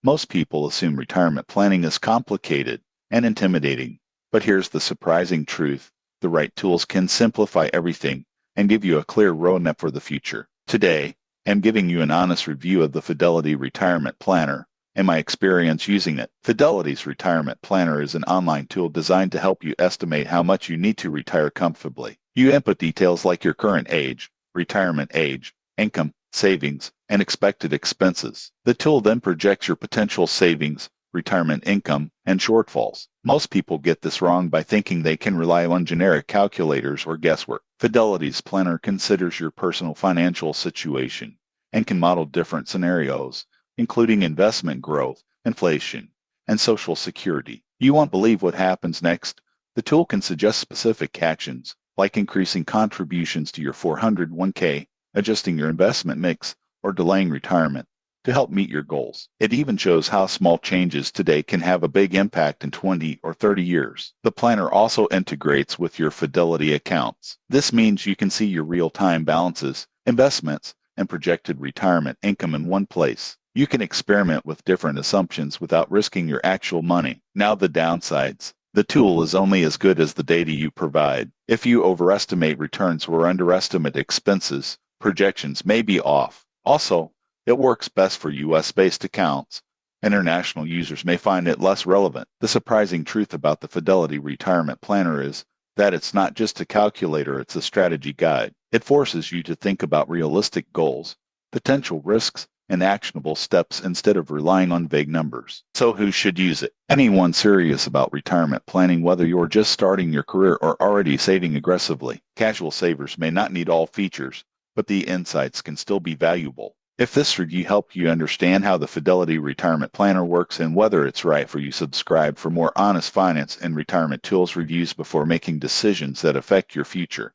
Most people assume retirement planning is complicated and intimidating, but here's the surprising truth. The right tools can simplify everything and give you a clear roadmap for the future. Today, I'm giving you an honest review of the Fidelity Retirement Planner and my experience using it. Fidelity's Retirement Planner is an online tool designed to help you estimate how much you need to retire comfortably. You input details like your current age, retirement age, income, savings, and expected expenses. The tool then projects your potential savings, retirement income, and shortfalls. Most people get this wrong by thinking they can rely on generic calculators or guesswork. Fidelity's planner considers your personal financial situation and can model different scenarios, including investment growth, inflation, and Social Security. You won't believe what happens next. The tool can suggest specific actions, like increasing contributions to your 401k, adjusting your investment mix, or delaying retirement to help meet your goals. It even shows how small changes today can have a big impact in 20 or 30 years. The planner also integrates with your Fidelity accounts. This means you can see your real-time balances, investments, and projected retirement income in one place. You can experiment with different assumptions without risking your actual money. Now the downsides. The tool is only as good as the data you provide. If you overestimate returns or underestimate expenses, projections may be off. Also, it works best for US-based accounts. International users may find it less relevant. The surprising truth about the Fidelity Retirement Planner is that it's not just a calculator, it's a strategy guide. It forces you to think about realistic goals, potential risks, and actionable steps instead of relying on vague numbers. So who should use it? Anyone serious about retirement planning, whether you're just starting your career or already saving aggressively. Casual savers may not need all features, but the insights can still be valuable. If this review helped you understand how the Fidelity Retirement Planner works and whether it's right for you, subscribe for more honest finance and retirement tools reviews before making decisions that affect your future.